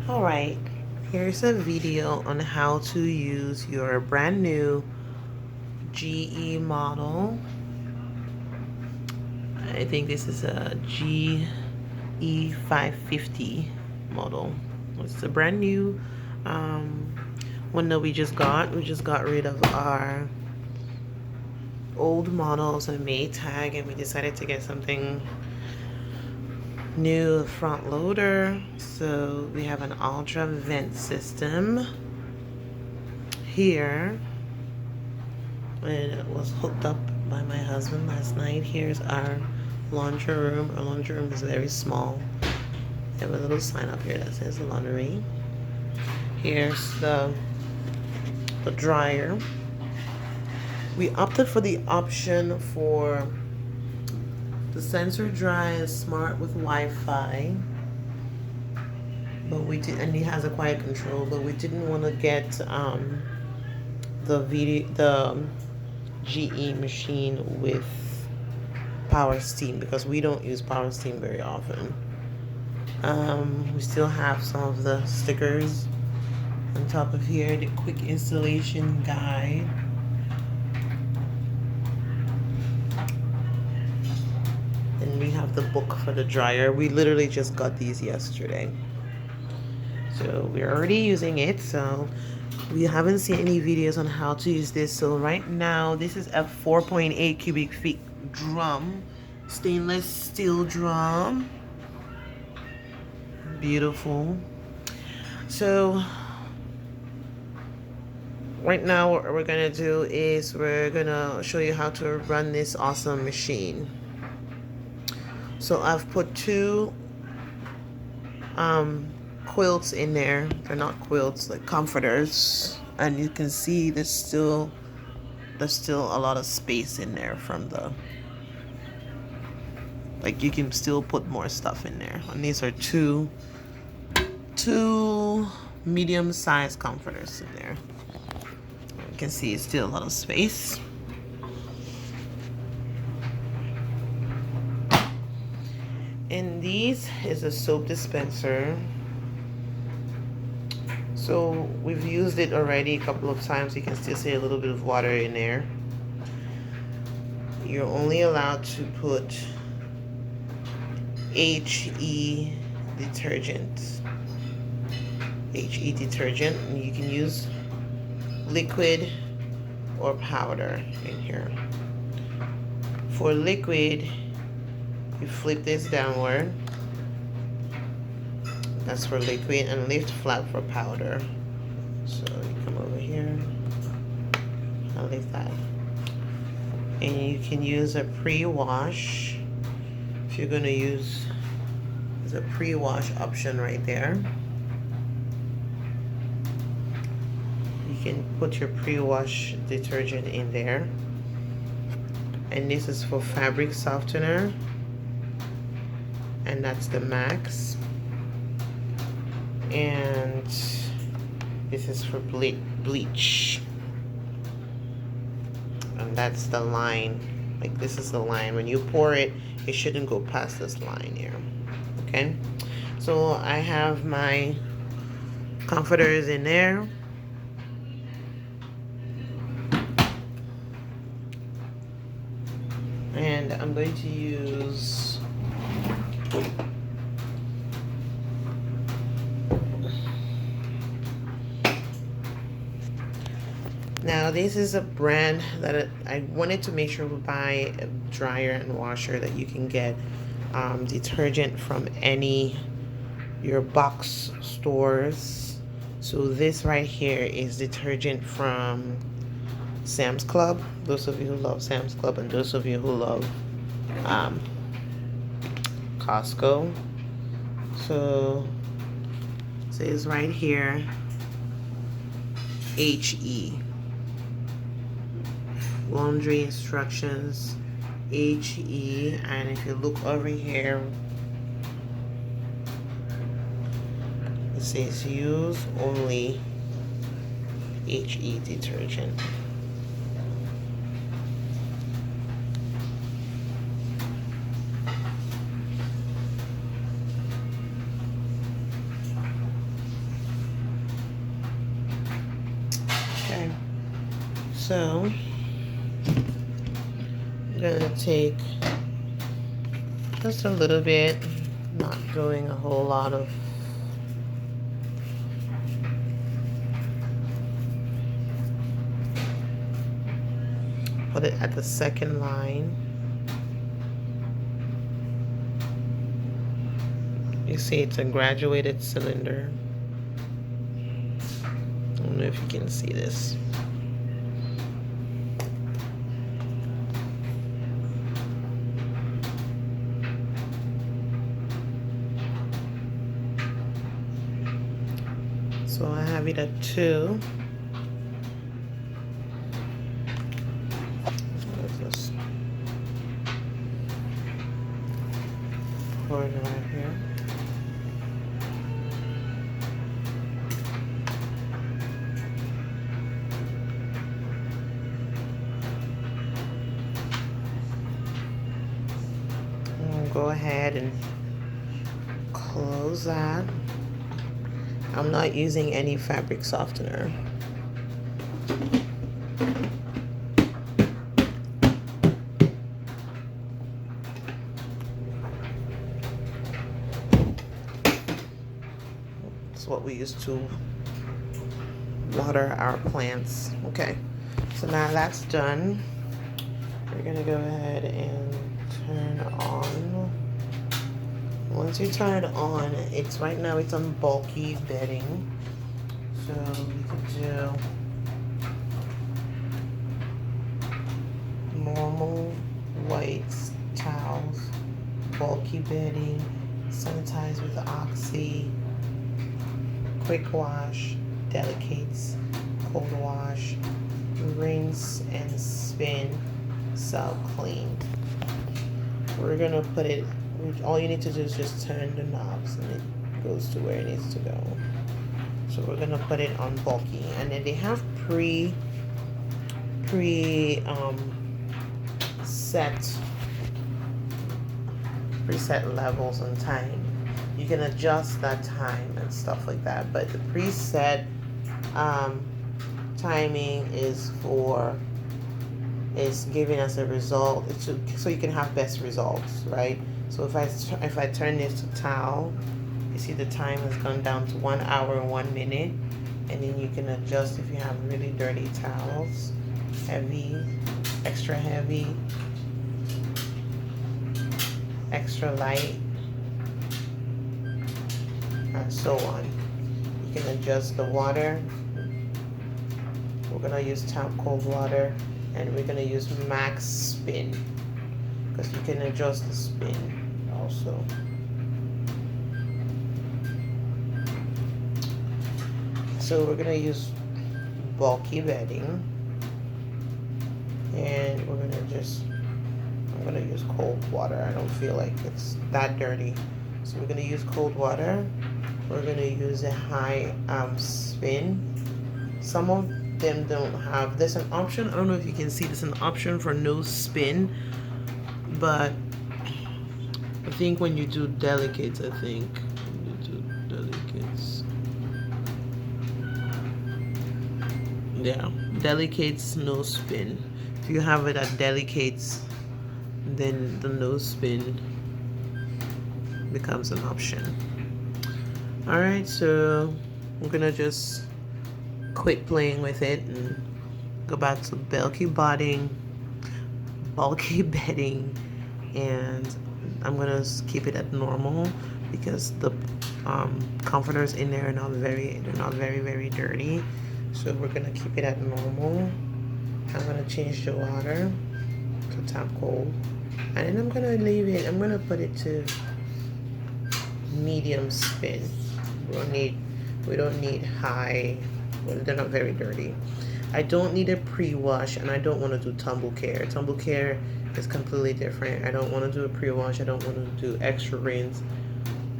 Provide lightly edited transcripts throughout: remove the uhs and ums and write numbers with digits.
Alright, here's a video on how to use your brand new GE model. I think this is a GFW550 model. It's a brand new one that we just got. We just got rid of our old models and Maytag, and we decided to get something new front loader. So we have an ultra vent system here, and it was hooked up by my husband last night. Here's our laundry room. Our laundry room is very small. I have a little sign up here that says laundry. Here's the dryer. We opted for the option for the sensor dry is smart with Wi-Fi, but we did, and it has a quiet control. But we didn't want to get the GE machine with power steam because we don't use power steam very often. We still have some of the stickers on top of here. The quick installation guide. And we have the book for the dryer. We literally just got these yesterday, so we're already using it. So we haven't seen any videos on how to use this. So right now this is a 4.8 cubic feet drum, stainless steel drum, beautiful. So right now what we're gonna do is we're gonna show you how to run this awesome machine. So I've put two quilts in there. They're not quilts, like comforters, and you can see there's still a lot of space in there from the, like, you can still put more stuff in there. And these are two medium-sized comforters in there. You can see it's still a lot of space. And these is a soap dispenser. So we've used it already a couple of times. You can still see a little bit of water in there. You're only allowed to put HE detergent. HE detergent, and you can use liquid or powder in here. For liquid, you flip this downward. That's for liquid, and lift flat for powder. So you come over here, I'll lift that. And you can use a pre-wash. If you're gonna use, there's a pre-wash option right there. You can put your pre-wash detergent in there. And this is for fabric softener, and that's the max. And this is for bleach, and that's the line. Like, this is the line. When you pour it, it shouldn't go past this line here. Okay, so I have my comforters in there. And I'm going to use now, this is a brand that I wanted to make sure we buy a dryer and washer that you can get detergent from your box stores. So this right here is detergent from Sam's Club. Those of you who love Sam's Club, and those of you who love Costco. So it says right here HE. Laundry instructions, HE, and if you look over here, it says use only HE detergent. So I'm gonna take just a little bit, not doing a whole lot of put it at the second line. You see it's a graduated cylinder. I don't know if you can see this. So I have it at 2. Let's just pour it right here. Go ahead and close that. I'm not using any fabric softener. It's what we use to water our plants. Okay, so now that's done. We're gonna go ahead and turn on. Once you turn it on, it's right now it's on bulky bedding. So we could do normal white towels, bulky bedding, sanitize with Oxy, quick wash, delicates, cold wash, rinse and spin, self-clean. We're gonna put it, all you need to do is just turn the knobs and it goes to where it needs to go. So we're gonna put it on bulky, and then they have preset levels and time. You can adjust that time and stuff like that, but the preset timing is giving us a result so you can have best results, right? So if I turn this to towel, you see the time has gone down to 1 hour and 1 minute, and then you can adjust if you have really dirty towels, heavy, extra heavy, extra light, and so on. You can adjust the water. We're gonna use cold water, and we're gonna use max spin because you can adjust the spin also. So we're gonna use bulky bedding, and I'm gonna use cold water. I don't feel like it's that dirty, so we're gonna use cold water. We're gonna use a high spin. Some of them don't have this an option. I don't know if you can see this an option for no spin, but I think when you do delicates, yeah, delicates no spin. If you have it at delicates, then the no spin becomes an option. All right, so I'm gonna just quit playing with it and go back to bulky bedding, and I'm gonna keep it at normal because the comforters in there are not very dirty. So we're gonna keep it at normal. I'm gonna change the water to top cold, and then I'm gonna leave it. I'm gonna put it to medium spin. We don't need high. Well, they're not very dirty. I don't need a pre-wash, and I don't want to do Tumble Care. Tumble Care is completely different. I don't want to do a pre-wash. I don't want to do extra rinse.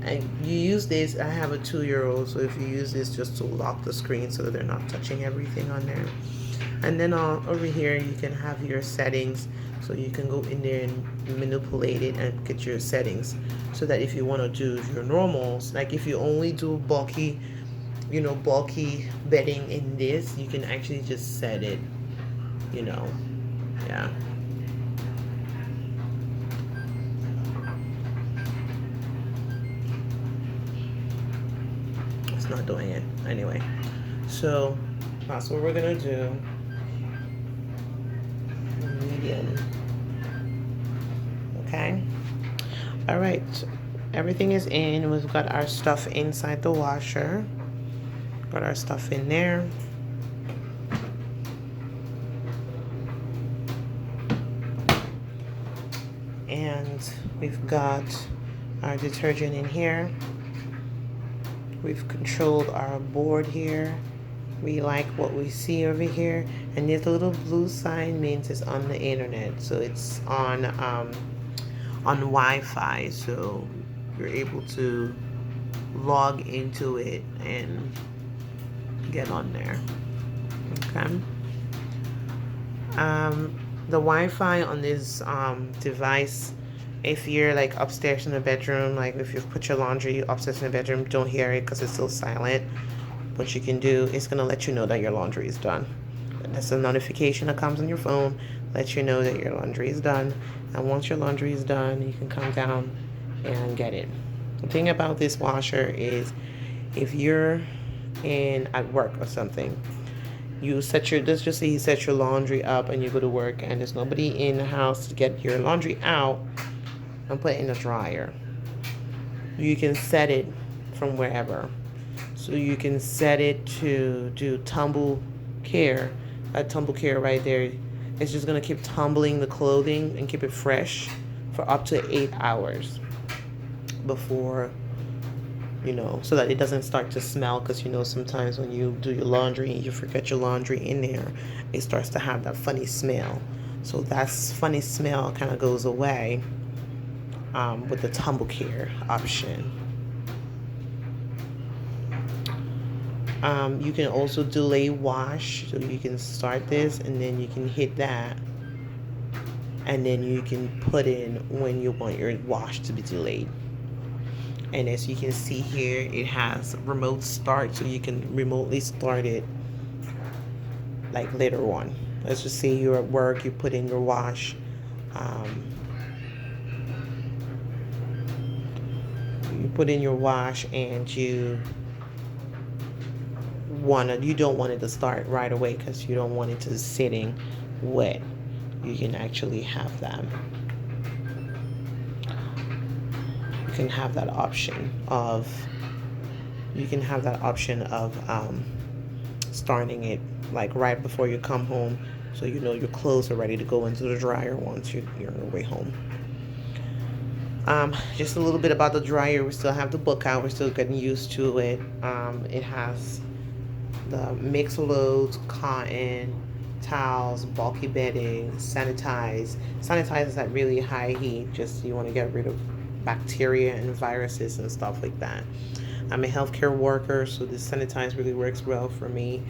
And you use this. I have a 2-year-old, so if you use this just to lock the screen so that they're not touching everything on there. And then over here you can have your settings, so you can go in there and manipulate it and get your settings, so that if you want to do your normals, like if you only do bulky bedding in this, you can actually just set it you know, yeah. It's not doing it anyway. So that's what we're gonna do. Medium. Okay. All right. Everything is in. We've got our stuff inside the washer. Got our stuff in there. And we've got our detergent in here. We've controlled our board here. We like what we see over here. And this little blue sign means it's on the internet. So it's on Wi-Fi. So you're able to log into it and get on there. Okay. The Wi-Fi on this device, if you're like upstairs in the bedroom, like if you've put your laundry upstairs in the bedroom, don't hear it because it's still silent. What you can do is going to let you know that your laundry is done. That's a notification that comes on your phone, lets you know that your laundry is done. And once your laundry is done, you can come down and get it. The thing about this washer is if you're at work or something, you set your, let's just say you set your laundry up and you go to work and there's nobody in the house to get your laundry out and put it in the dryer. You can set it from wherever. So you can set it to do Tumble Care. That Tumble Care right there, it's just gonna keep tumbling the clothing and keep it fresh for up to 8 hours before, you know, so that it doesn't start to smell, because you know sometimes when you do your laundry and you forget your laundry in there, it starts to have that funny smell. So that funny smell kind of goes away with the Tumble Care option. You can also delay wash, so you can start this and then you can hit that and then you can put in when you want your wash to be delayed. And as you can see here, it has remote start, so you can remotely start it like later on. Let's just say you're at work, you put in your wash. You put in your wash and you don't want it to start right away because you don't want it to sitting wet. You can actually have that. You can have that option of starting it like right before you come home, so you know your clothes are ready to go into the dryer once you're on your way home. Just a little bit about the dryer. We still have the book out. We're still getting used to it. It has the mixed loads, cotton, towels, bulky bedding, sanitizes at really high heat. Just you want to get rid of bacteria and viruses and stuff like that. I'm a healthcare worker, so this sanitize really works well for me.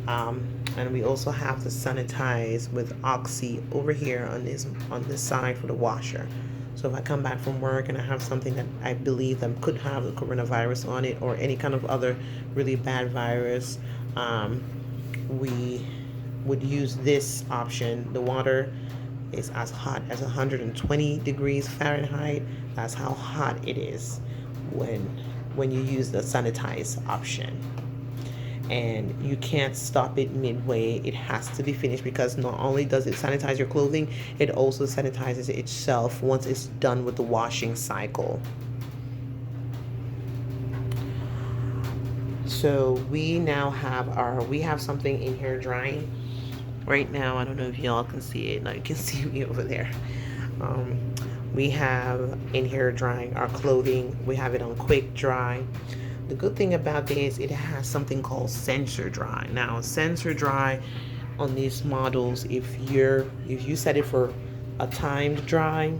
And we also have the sanitize with Oxy over here on this side for the washer. So if I come back from work and I have something that I believe that could have the coronavirus on it or any kind of other really bad virus, we would use this option. The water is as hot as 120 degrees Fahrenheit. That's how hot it is when you use the sanitize option. And you can't stop it midway. It has to be finished, because not only does it sanitize your clothing, it also sanitizes itself once it's done with the washing cycle. So we now have something in here drying right now. I don't know if y'all can see it. No, you can see me over there. We have in here drying our clothing. We have it on quick dry. The good thing about this, it has something called sensor dry. Now, sensor dry on these models, if you set it for a timed dry,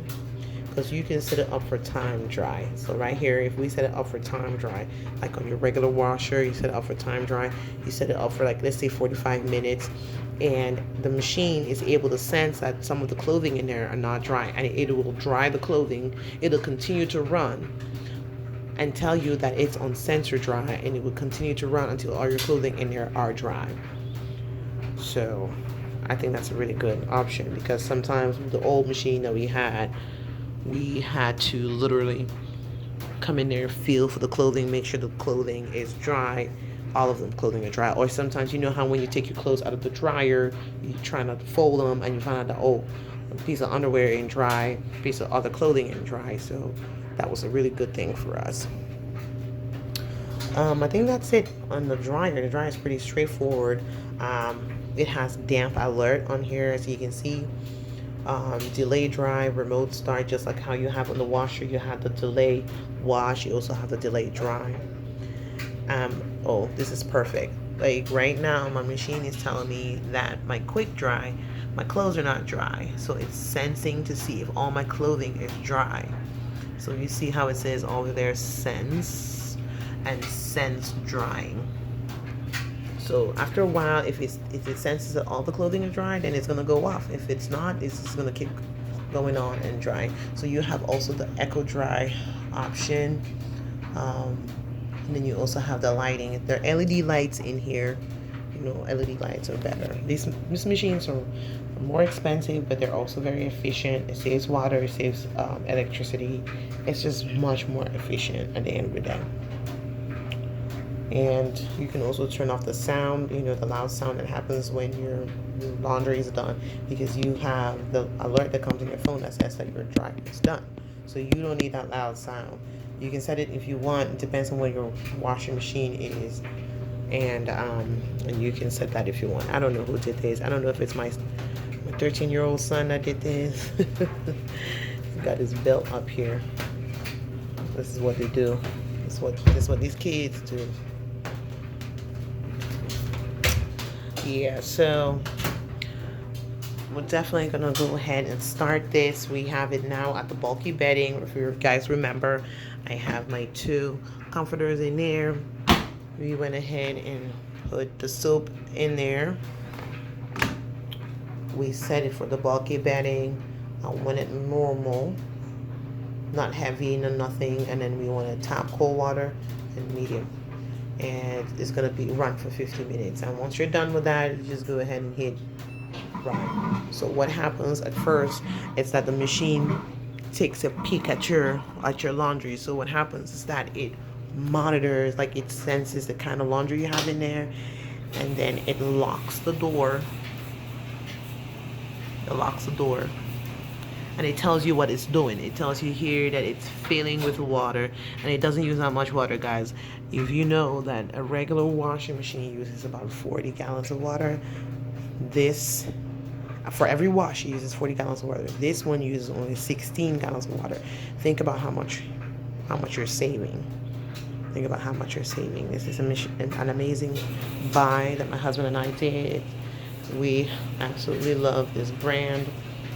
because you can set it up for time dry. So right here, if we set it up for time dry, like on your regular washer, you set it up for time dry, you set it up for like, let's say 45 minutes, and the machine is able to sense that some of the clothing in there are not dry, and it will dry the clothing. It'll continue to run and tell you that it's on sensor dry, and it will continue to run until all your clothing in there are dry. So I think that's a really good option, because sometimes with the old machine that we had to literally come in there, feel for the clothing, make sure the clothing is dry. All of them clothing are dry. Or sometimes, you know how when you take your clothes out of the dryer, you try not to fold them, and you find out that, oh, a piece of underwear ain't dry, a piece of other clothing ain't dry. So that was a really good thing for us. I think that's it on the dryer. The dryer is pretty straightforward. It has damp alert on here, as you can see. Delay dry, remote start, just like how you have on the washer. You have the delay wash, you also have the delay dry. Oh, this is perfect. Like right now my machine is telling me that my quick dry, my clothes are not dry, so it's sensing to see if all my clothing is dry. So you see how it says over there, sense and sense drying. So after a while, if it senses that all the clothing is dry, then it's gonna go off. If it's not, it's just gonna keep going on and dry. So you have also the Eco Dry option, and then you also have the lighting. There are LED lights in here. You know, LED lights are better. These machines are more expensive, but they're also very efficient. It saves water, it saves electricity. It's just much more efficient at the end of the day. And you can also turn off the sound, you know, the loud sound that happens when your laundry is done, because you have the alert that comes in your phone that says that your dry is done. So you don't need that loud sound. You can set it if you want. It depends on what your washing machine is, and you can set that if you want. I don't know who did this. I don't know if it's my 13-year-old son that did this. He's got his belt up here. This is what they do. This is what these kids do. Yeah, so we're definitely gonna go ahead and start this. We have it now at the bulky bedding. If you guys remember, I have my 2 comforters in there. We went ahead and put the soap in there. We set it for the bulky bedding. I want it normal, not heavy, no nothing, and then we want to tap cold water and medium, and it's gonna be run for 50 minutes. And once you're done with that, you just go ahead and hit run. So what happens at first is that the machine takes a peek at your laundry. So what happens is that it monitors, like it senses the kind of laundry you have in there, and then it locks the door. It locks the door. And it tells you what it's doing. It tells you here that it's filling with water, and it doesn't use that much water, guys. If you know that a regular washing machine uses about 40 gallons of water, this, for every wash, it uses 40 gallons of water. This one uses only 16 gallons of water. Think about how much you're saving. Think about how much you're saving. This is an amazing buy that my husband and I did. We absolutely love this brand.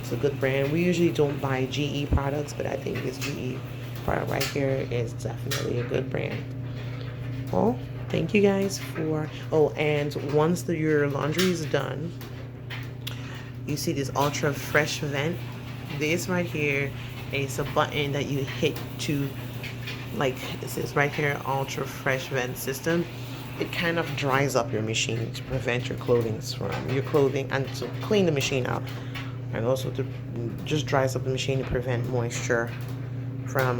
It's a good brand. We usually don't buy GE products, but I think this GE product right here is definitely a good brand. Well, thank you guys for... Oh, and once your laundry is done, you see this UltraFresh vent. This right here is a button that you hit to, like it says right here, UltraFresh vent system. It kind of dries up your machine to prevent your clothing and to clean the machine out. And also to just dries up the machine to prevent moisture from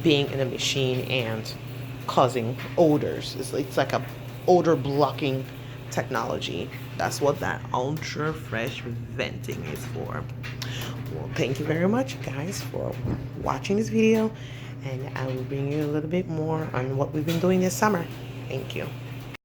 being in the machine and causing odors. It's like a odor blocking technology. That's what that UltraFresh venting is for. Well, thank you very much, guys, for watching this video, and I will bring you a little bit more on what we've been doing this summer. Thank you.